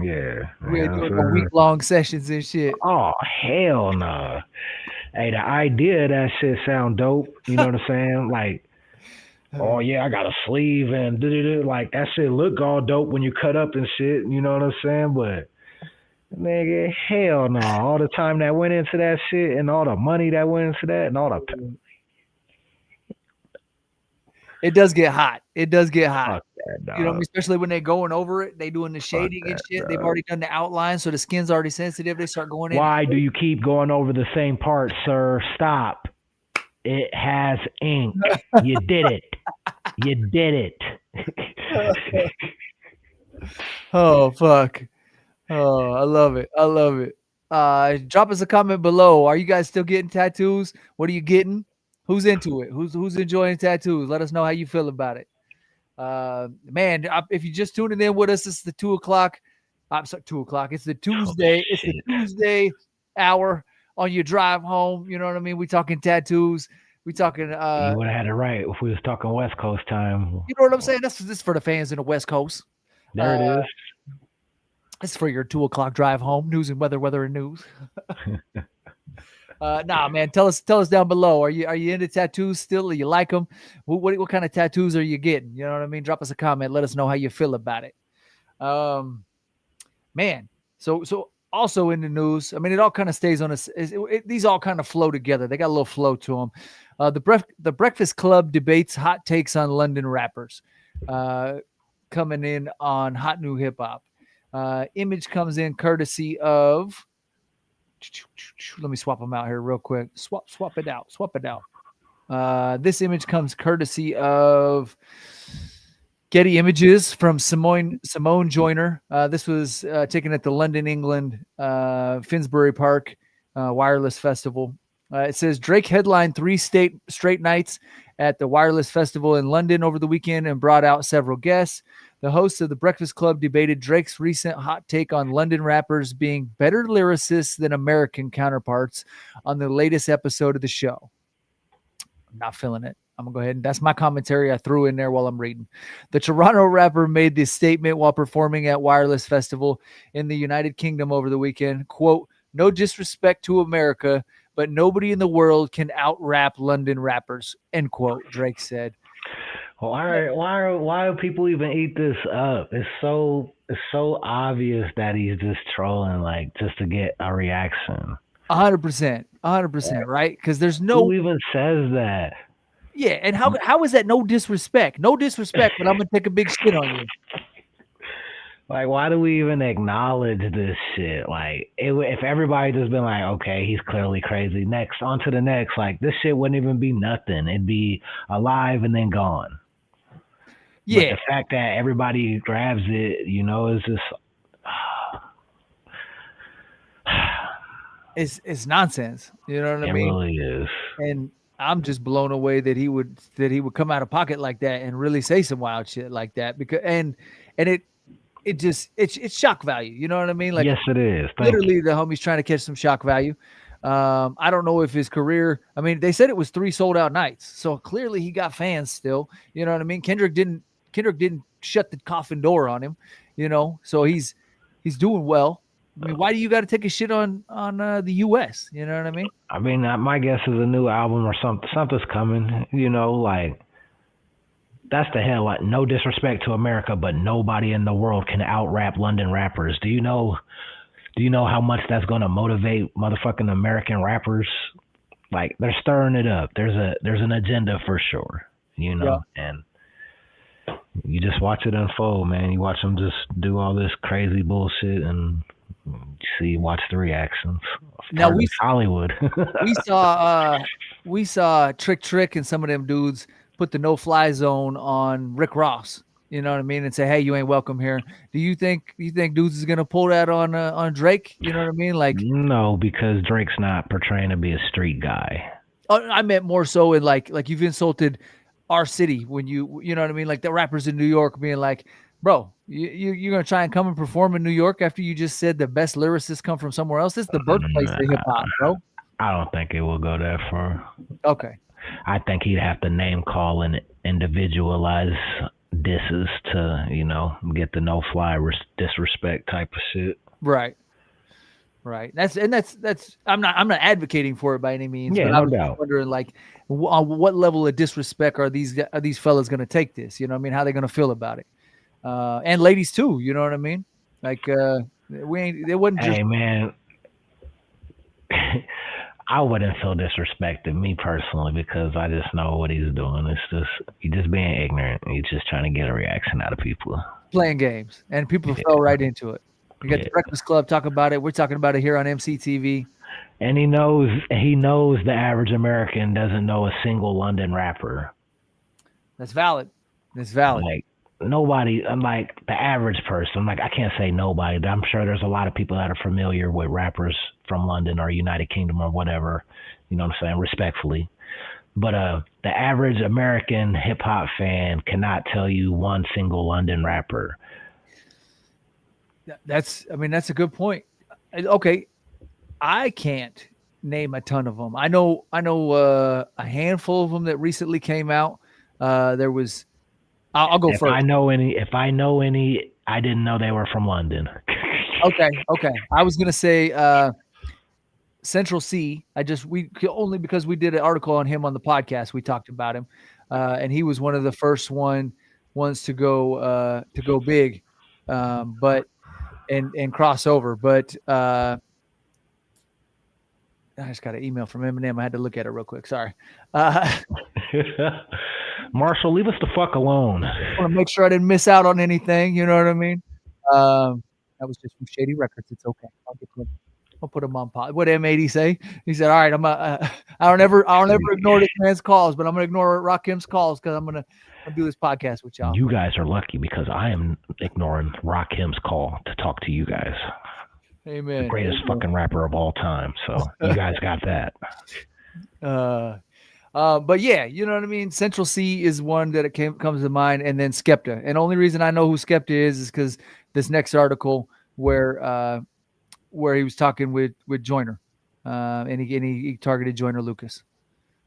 Yeah, you We're know what doing no I'm saying? week-long sessions and shit. Oh hell no! Hey, the idea of that shit sound dope. You know what I'm saying? Like, oh yeah, I got a sleeve and like that shit look all dope when you cut up and shit. You know what I'm saying? But nigga, hell no! All the time that went into that shit and all the money that went into that and all the It does get hot. It does get hot. fuck that You know what I mean? dog. Especially when they're going over it, they doing the Fuck shading and that shit. They've dog. already done the outline, so the skin's already sensitive. They start going in. Why do you keep going over the same part, sir? Stop. It has ink. You did it. You did it. Oh fuck. Oh, I love it. I love it. Drop us a comment below. Are you guys still getting tattoos? What are you getting? Who's into it? Who's enjoying tattoos? Let us know how you feel about it. Man, if you're just tuning in with us, it's the 2 o'clock. I'm sorry, 2 o'clock. It's the Oh Tuesday. It's the shit. Tuesday hour on your drive home. You know what I mean? We talking tattoos. We talking. You would have had it right if we was talking West Coast time. You know what I'm saying? This for the fans in the West Coast. There Uh, it is. it's for your 2 o'clock drive home. News and weather and news. Nah, man. Tell us down below. Are you into tattoos still? Do you like them? What kind of tattoos are you getting? You know what I mean? Drop us a comment. Let us know how you feel about it. Um, man. So also in the news. I mean, it all kind of stays on us. These all kind of flow together. They got a little flow to them. The Breakfast Club debates hot takes on London rappers. Uh, coming in on hot new hip hop. Image comes in courtesy of. Let me swap them out here real quick. Swap it out. Swap it out. This image comes courtesy of Getty Images from Simone Joyner. This was taken at the London, England, Finsbury Park Wireless Festival. It says Drake headlined three straight nights at the Wireless Festival in London over the weekend and brought out several guests. The hosts of The Breakfast Club debated Drake's recent hot take on London rappers being better lyricists than American counterparts on the latest episode of the show. I'm not feeling it. I'm going to go ahead and that's my commentary I threw in there while I'm reading. The Toronto rapper made this statement while performing at Wireless Festival in the United Kingdom over the weekend. Quote, "No disrespect to America, but nobody in the world can out-rap London rappers," end quote, Drake said. Why do people even eat this up? It's so obvious that he's just trolling, like, just to get a reaction. 100%, right? Because there's no Who even says that? yeah, and how is that no disrespect? No disrespect, but I'm gonna take a big shit on you. Like, why do we even acknowledge this shit? Like, if everybody just been like, okay, he's clearly crazy. Next, on to the next. Like, this shit wouldn't even be nothing. It'd be alive and then gone. Yeah, But the fact that everybody grabs it, is just. it's nonsense. You know what I It mean? really is. And I'm just blown away that he would come out of pocket like that and really say some wild shit like that because and it's shock value. You know what I mean? Like Yes, it is. literally the homie's trying to catch some shock value. I don't know if his career, I mean, they said it was 3 sold out nights. So clearly he got fans still. You know what I mean? Kendrick didn't shut the coffin door on him, so he's doing well. I mean, why do you got to take a shit on the US? You know what I mean? I mean, my guess is a new album or something's coming. Like that's the hell. Like, no disrespect to America, but nobody in the world can out rap London rappers. Do you know how much that's gonna motivate motherfucking American rappers? Like, they're stirring it up. There's an agenda for sure. And you just watch it unfold, man. You watch them just do all this crazy bullshit and. Watch the reactions. Now Hollywood. we saw Trick and some of them dudes put the no-fly zone on Rick Ross. You know what I mean? And say, hey, you ain't welcome here. Do you think dudes is gonna pull that on Drake? You know what I mean? Like, no, because Drake's not portraying to be a street guy. I meant more so in like you've insulted our city when you know what I mean? Like the rappers in New York being like, bro, you're going to try and come and perform in New York after you just said the best lyricists come from somewhere else? It's the birthplace of hip-hop, bro. I don't think it will go that far. Okay. I think he'd have to name call and individualize disses to, get the no-fly disrespect type of shit. Right. That's I'm not advocating for it by any means. Yeah, but no I'm doubt. wondering, like, on what level of disrespect are these fellas going to take this? You know what I mean? How are they going to feel about it? And ladies too, you know what I mean? Like, it wasn't just. Hey, man, I wouldn't feel disrespected, me personally, because I just know what he's doing. It's just, he's just being ignorant. He's just trying to get a reaction out of people. Playing games, and people fell right into it. We got the Breakfast Club talk about it. We're talking about it here on EmceeTV. And he knows the average American doesn't know a single London rapper. That's valid. Like, nobody, I'm like the average person. I'm like, I can't say nobody, but I'm sure there's a lot of people that are familiar with rappers from London or United Kingdom or whatever, you know what I'm saying, respectfully. But the average American hip hop fan cannot tell you one single London rapper. That's a good point. Okay, I can't name a ton of them. I know a handful of them that recently came out. There was. I'll go first. If I know any, I didn't know they were from London. Okay. I was gonna say Central C. Only because we did an article on him on the podcast. We talked about him, and he was one of the first ones to go big, but and cross over. But I just got an email from Eminem. I had to look at it real quick. Sorry. Marshall, leave us the fuck alone. I want to make sure I didn't miss out on anything. You know what I mean? That was just from Shady Records. It's okay. I'll put him on pause. What M80 say? He said, "All right, I don't ever ignore this man's calls, but I'm gonna ignore Rakim's calls because I'm gonna do this podcast with y'all." You guys are lucky because I am ignoring Rakim's call to talk to you guys. Amen. The greatest fucking rapper of all time. So you guys got that. Uh, but yeah, you know what I mean. Central C is one that comes to mind, and then Skepta. And only reason I know who Skepta is because this next article where he was talking with Joyner, and he targeted Joyner Lucas.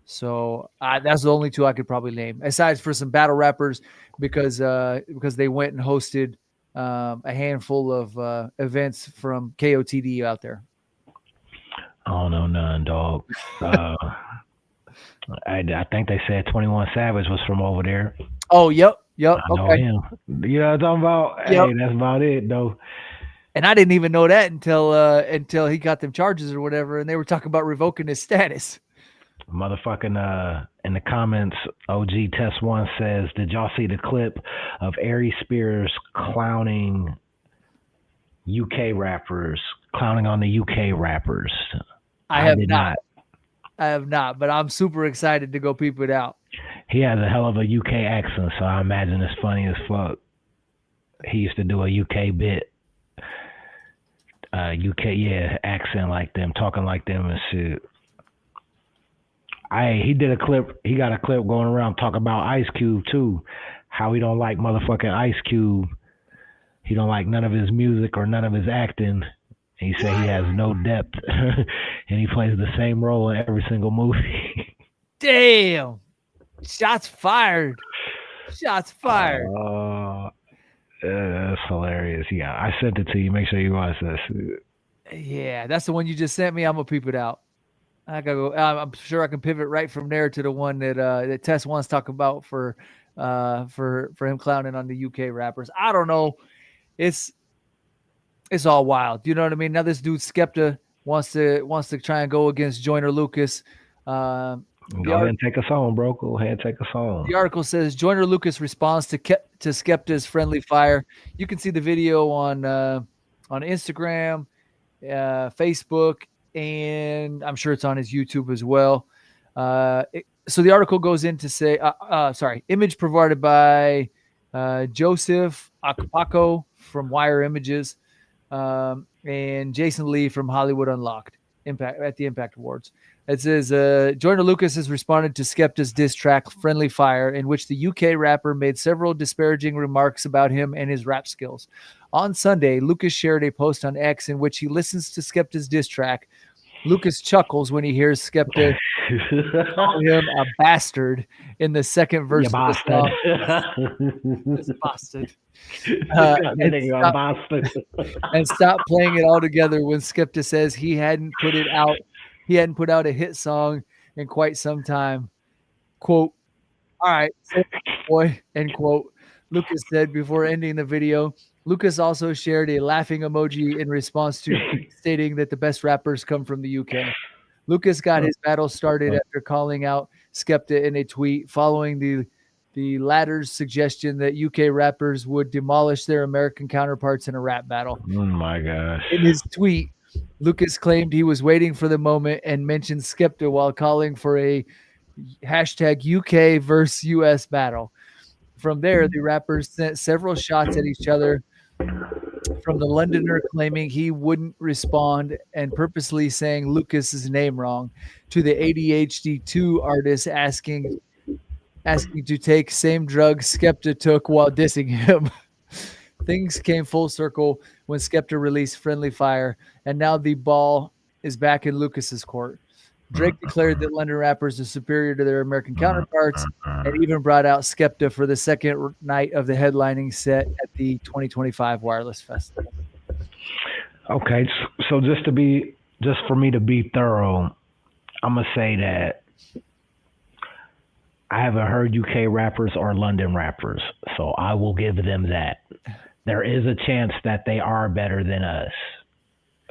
So that's the only two I could probably name, aside for some battle rappers, because they went and hosted a handful of events from KOTD out there. I don't know none, dog. I think they said 21 Savage was from over there. Oh, yep, I know okay, him. You know what I'm talking about? yep. Hey, that's about it, though. And I didn't even know that until he got them charges or whatever, and they were talking about revoking his status. Motherfucking in the comments, OG Test One says, "Did y'all see the clip of Ari Spears clowning UK rappers, clowning on the UK rappers?" I I have did not. not. I have not, but I'm super excited to go peep it out. He has a hell of a UK accent, so I imagine it's funny as fuck. He used to do a UK bit, UK accent like them, talking like them and shit. He did a clip. He got a clip going around talking about Ice Cube too, how he don't like motherfucking Ice Cube. He don't like none of his music or none of his acting. He said he has no depth, and he plays the same role in every single movie. Damn! Shots fired! Shots fired! That's hilarious. Yeah, I sent it to you. Make sure you watch that shit. Yeah, that's the one you just sent me. I'm gonna peep it out. I gotta go. I'm sure I can pivot right from there to the one that Tess wants to talk about for him clowning on the UK rappers. I don't know. It's all wild. You know what I mean? Now this dude Skepta wants to try and go against Joyner Lucas. Go ahead and take us on, bro. Go ahead and take us on. The article says Joyner Lucas responds to Skepta's friendly fire. You can see the video on Instagram, Facebook, and I'm sure it's on his YouTube as well. So the article goes in to say, image provided by Joseph Akpako from Wire Images, and Jason Lee from Hollywood Unlocked at the Impact Awards. It says Joyner Lucas has responded to Skepta's diss track "Friendly Fire," in which the UK rapper made several disparaging remarks about him and his rap skills. On Sunday, Lucas shared a post on X in which he listens to Skepta's diss track. Lucas chuckles when he hears Skepta call him a bastard in the second verse of the song. This bastard. And stop playing it all together when Skepta says he hadn't put out a hit song in quite some time. Quote, "All right, boy," end quote. Lucas said before ending the video. Lucas also shared a laughing emoji in response to stating that the best rappers come from the UK. Lucas got his battle started after calling out Skepta in a tweet following the latter's suggestion that UK rappers would demolish their American counterparts in a rap battle. Oh my gosh. In his tweet, Lucas claimed he was waiting for the moment and mentioned Skepta while calling for a hashtag UK versus US battle. From there, the rappers sent several shots at each other, from the Londoner claiming he wouldn't respond and purposely saying Lucas's name wrong, to the ADHD2 artist asking to take same drugs Skepta took while dissing him. Things came full circle when Skepta released Friendly Fire, and now the ball is back in Lucas's court. Drake declared that London rappers are superior to their American counterparts and even brought out Skepta for the second night of the headlining set at the 2025 Wireless Festival. Okay, so just for me to be thorough, I'm gonna say that I haven't heard UK rappers or London rappers, so I will give them that. There is a chance that they are better than us,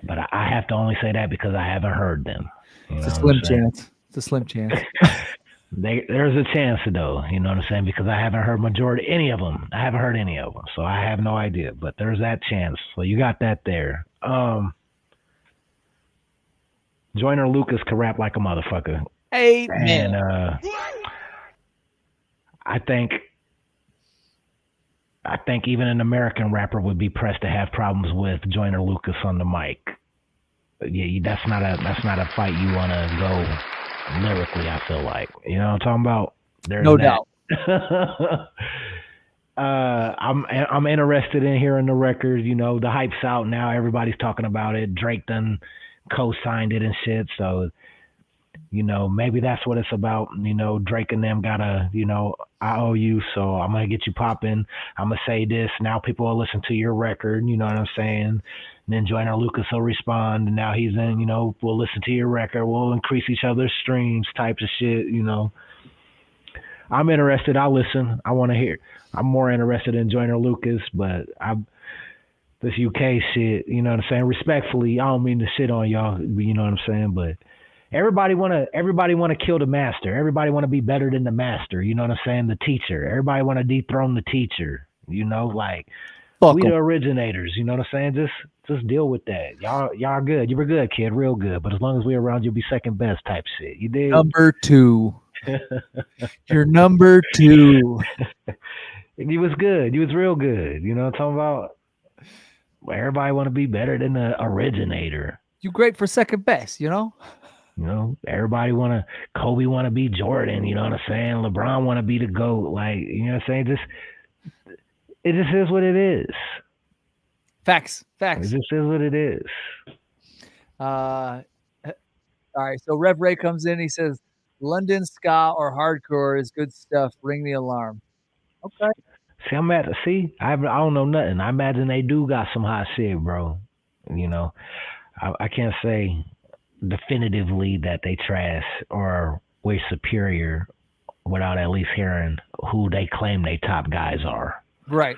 but I have to only say that because I haven't heard them. It's a slim chance. It's a slim chance. There's a chance though, you know what I'm saying? Because I haven't heard any of them. I haven't heard any of them, so I have no idea. But there's that chance. So you got that there. Joyner Lucas can rap like a motherfucker. Amen. And I think even an American rapper would be pressed to have problems with Joyner Lucas on the mic. Yeah, that's not a fight you want to go lyrically. I feel like what I'm talking about. There's No that. doubt. I'm interested in hearing the record. The hype's out now. Everybody's talking about it. Drake done co-signed it and shit. So maybe that's what it's about. Drake and them gotta, I owe you, so I'm gonna get you popping. I'm gonna say this. Now people will listen to your record. You know what I'm saying? And then Joyner Lucas will respond, and now he's in. We'll listen to your record. We'll increase each other's streams, types of shit. I'm interested. I'll listen. I want to hear. I'm more interested in Joyner Lucas, but this UK shit. You know what I'm saying? Respectfully, I don't mean to shit on y'all. You know what I'm saying? But everybody wanna kill the master. Everybody wanna be better than the master. You know what I'm saying? The teacher. Everybody wanna dethrone the teacher. Like Fuck we 'em. the originators. You know what I'm saying? Just deal with that. Y'all good. You were good, kid, real good. But as long as we're around, you'll be second best type shit. You dig? Number 2. You're number 2. You was good. You was real good. You know what I'm talking about? Well, everybody wanna be better than the originator. You great for second best, Everybody Kobe wanna be Jordan, you know what I'm saying? LeBron wanna be the GOAT. Like, you know what I'm saying? It just is what it is. Facts. It just is what it is. All right, so Rev Ray comes in. He says, London ska or hardcore is good stuff. Ring the alarm. Okay. I don't know nothing. I imagine they do got some hot shit, bro. I can't say definitively that they trash or way superior without at least hearing who they claim they top guys are. Right.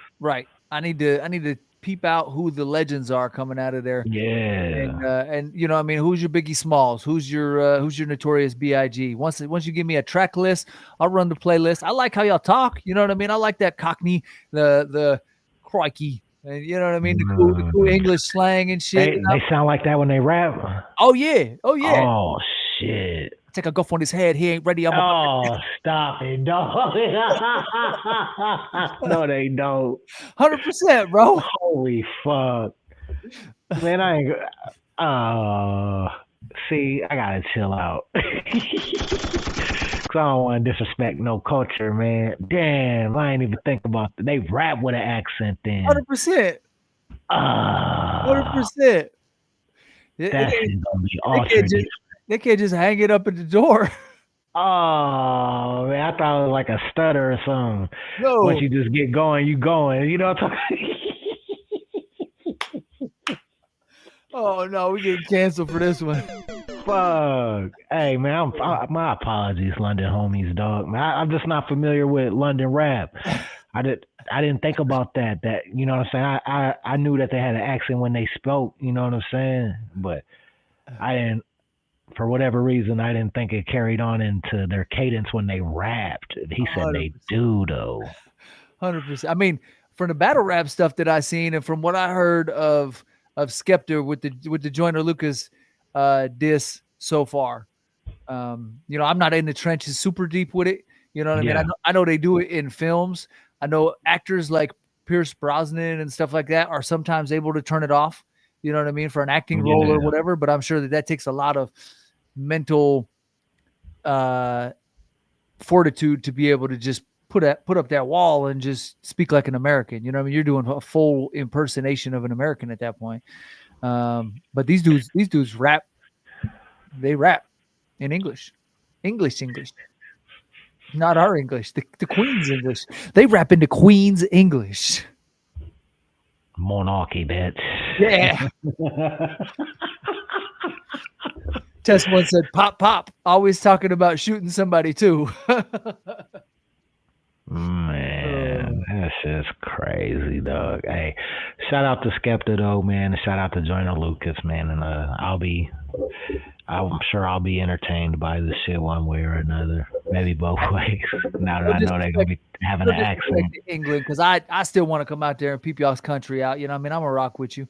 I need to peep out who the legends are coming out of there. Yeah. And who's your Biggie Smalls? Who's your Notorious B.I.G.? Once you give me a track list, I'll run the playlist. I like how y'all talk. You know what I mean? I like that Cockney, the crikey, and you know what I mean? The cool English slang and shit. They sound like that when they rap. Oh yeah. Oh shit. Take a guff on his head. He ain't ready. Oh, stop it, dog. No, they don't. 100%, bro. Holy fuck. Man, I ain't. See, I gotta chill out. Cause I don't want to disrespect no culture, man. Damn, I ain't even think about that. They rap with an accent then. 100%. 100%. That shit's gonna be altered. They can't just hang it up at the door. Oh man, I thought it was like a stutter or something. No. Once you just get going, you going. You know what I'm talking? Oh no, we getting canceled for this one. Fuck. Hey man, my apologies, London homies, dog. Man, I'm just not familiar with London rap. I didn't think about that. That you know what I'm saying. I knew that they had an accent when they spoke. You know what I'm saying, but I didn't. For whatever reason, I didn't think it carried on into their cadence when they rapped. He said 100%. They do though. 100%. I mean, from the battle rap stuff that I seen, and from what I heard of Skepta with the Joyner Lucas diss so far, I'm not in the trenches super deep with it. You know what I mean? I know they do it in films. I know actors like Pierce Brosnan and stuff like that are sometimes able to turn it off. You know what I mean? For an acting role or whatever. But I'm sure that takes a lot of mental fortitude to be able to just put up that wall and just speak like an American. You know what I mean? You're doing a full impersonation of an American at that point. But these dudes rap. They rap in English. Not our English. The Queen's English. They rap into Queen's English. Monarchy, bitch. Yeah. Tess once said, "Pop, pop." Always talking about shooting somebody too. Man, that's just crazy, dog. Hey, shout out to Skepta though, man, and shout out to Joyner Lucas, man. And I'm sure I'll be entertained by this shit one way or another, maybe both ways. Now that I know they're gonna be having an accent. England, because I still want to come out there and peep y'all's country out. You know what I mean? I'm gonna rock with you.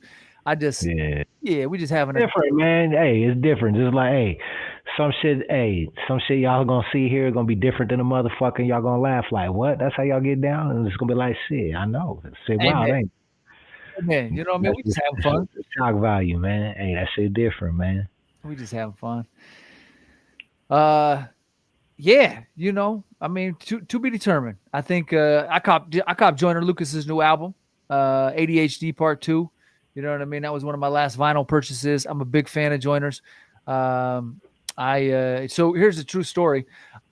We just having different, man. Hey, it's different. Just like, some shit y'all gonna see here gonna be different than a motherfucker. Y'all gonna laugh like, what? That's how y'all get down? And it's gonna be like, shit, I know. Shit, wow, ain't. Man, you know what I mean? We just having fun. Shock value, man. Hey, that shit different, man. We just having fun. Uh, yeah, I mean, to be determined. I think I cop Joyner Lucas's new album, ADHD Part Two. You know what I mean? That was one of my last vinyl purchases. I'm a big fan of Joyner's. Um, I so here's the true story.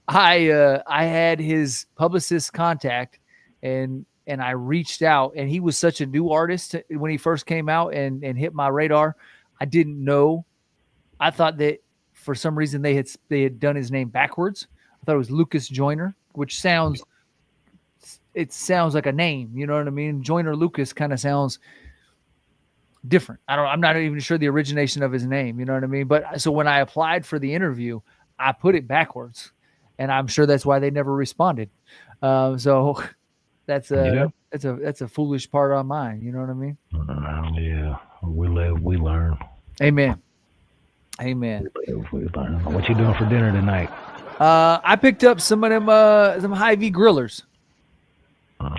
I had his publicist contact, and I reached out, and he was such a new artist when he first came out and hit my radar. I didn't know. I thought that for some reason they had done his name backwards. I thought it was Lucas Joyner, which sounds like a name. You know what I mean? Joyner Lucas kind of sounds different. I'm not even sure the origination of his name. You know what I mean? But so when I applied for the interview, I put it backwards, and I'm sure that's why they never responded. So that's Yeah. a that's a foolish part on mine. You know what I mean? Yeah. We live, we learn. Amen. Amen. We learn. What you doing for dinner tonight? I picked up some of them some high V grillers.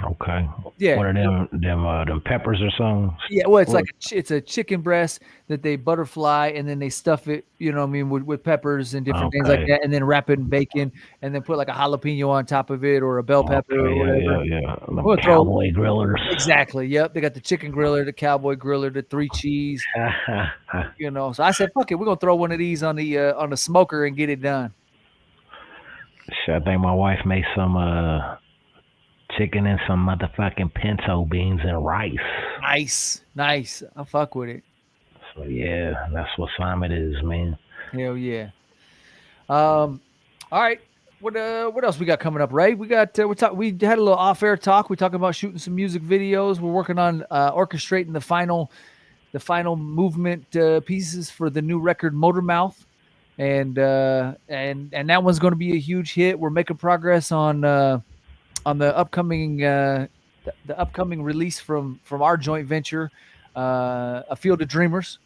Okay. Yeah. What are them peppers or something? Yeah, well, it's What? like it's a chicken breast that they butterfly and then they stuff it, what I mean, with peppers and different things like Okay. that, and then wrap it in bacon and then put like a jalapeno on top of it or a bell pepper Okay. or Yeah. whatever. Yeah. Yeah. Them We'll throw cowboy grillers. exactly. Yep, they got the chicken griller, the cowboy griller, the three cheese. So I said, fuck it, we're gonna throw one of these on the smoker and get it done. Shit, I think my wife made some chicken and some motherfucking pinto beans and rice. Nice, nice. I fuck with it. So yeah, that's what time it is, man. Hell yeah. Um, all right. What else we got coming up, Ray? We had a little off air talk. We talking about shooting some music videos. We're working on orchestrating the final movement pieces for the new record Motormouth, and that one's going to be a huge hit. We're making progress on the upcoming release from our joint venture, A Field of Dreamers.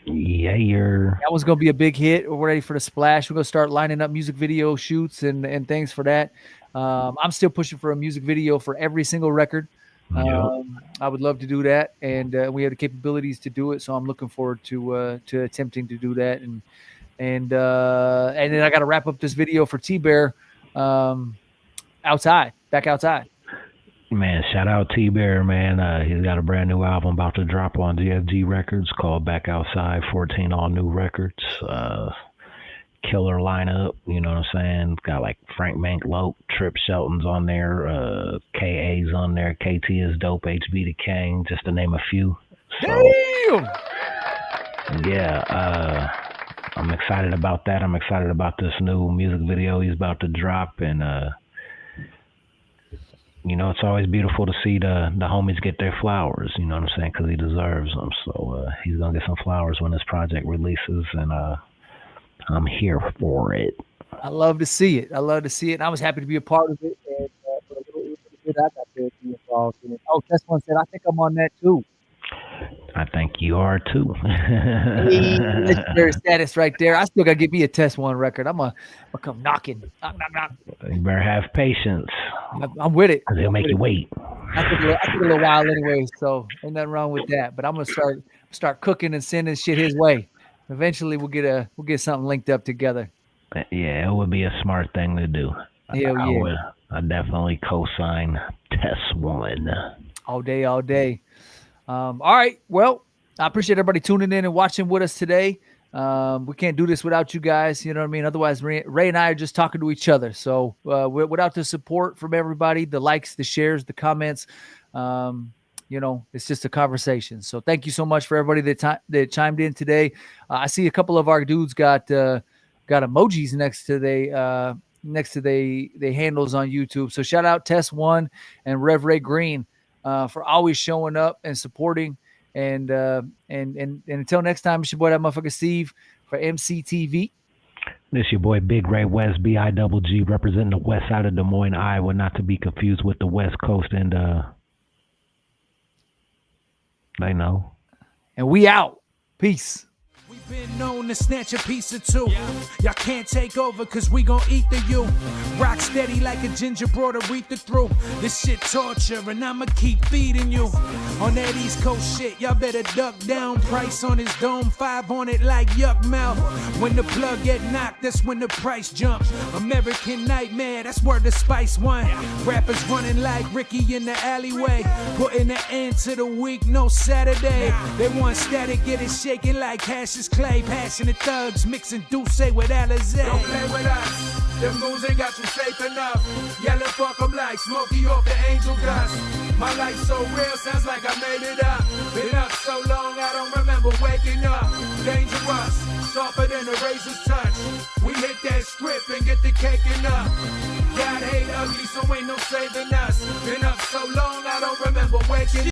Yeah, you're. That one's going to be a big hit. We're ready for the splash. We're going to start lining up music video shoots and things for that. I'm still pushing for a music video for every single record. Yep. I would love to do that, and we have the capabilities to do it. So I'm looking forward to attempting to do that, and then I got to wrap up this video for T Bear, back outside. Man, shout out T Bear, man. He's got a brand new album about to drop on GFG Records called Back Outside, 14 all new records. Killer lineup, you know what I'm saying? Got like Frank Manklope, Trip Shelton's on there, KA's on there, KT is dope, HB the King, just to name a few. So Damn! yeah, I'm excited about that. I'm excited about this new music video he's about to drop, and it's always beautiful to see the homies get their flowers, you know what I'm saying, because he deserves them. So he's going to get some flowers when this project releases, and I'm here for it. I love to see it. And I was happy to be a part of it. And for a little bit, I got to be involved in it. Oh, Test One said, I think I'm on that too. I think you are too. Hey, legendary status right there. I still got to get me a Test One record. I'm going to come knocking. Knock, knock, knock. You better have patience, I'm with it. because they'll make you wait. I took a little while anyway, so ain't nothing wrong with that. But I'm gonna start cooking and sending shit his way. Eventually, we'll get something linked up together. Yeah, it would be a smart thing to do. Hell yeah, I definitely co-sign Test One. all day, all day. All right, well, I appreciate everybody tuning in and watching with us today. We can't do this without you guys, you know what I mean? Otherwise, Ray and I are just talking to each other. So without the support from everybody, the likes, the shares, the comments, it's just a conversation. So thank you so much for everybody that chimed in today. I see a couple of our dudes got emojis next to the handles on YouTube. So shout out Test One and Rev Ray Green for always showing up and supporting. And until next time, it's your boy, that motherfucker Steve, for EmceeTV. This your boy Big Ray West, BIGG, representing the west side of Des Moines, Iowa, not to be confused with the West Coast. And they know. And we out. Peace. Been known to snatch a piece or two. Y'all can't take over cause we gon' eat the you. Rock steady like a ginger brought Aretha through. This shit torture and I'ma keep feeding you. On that East Coast shit, y'all better duck down. Price on his dome, 5 on it like yuck mouth. When the plug get knocked, that's when the price jumps. American Nightmare, that's where the Spice won. Rappers running like Ricky in the alleyway. Putting an end to the week, no Saturday. They want static, get it shaking like Cassius Clay. Passionate thugs mixing Douce with Alizé. Don't play with us, them moves ain't got you safe enough. Yelling fuck 'em like Smokey off the angel dust. My life so real, sounds like I made it up. Been up so long, I don't remember waking up. Dangerous, sharper than a razor's touch. We hit that strip and get the caking up. God hate ugly, so ain't no saving us. Been up so long, I don't remember waking up.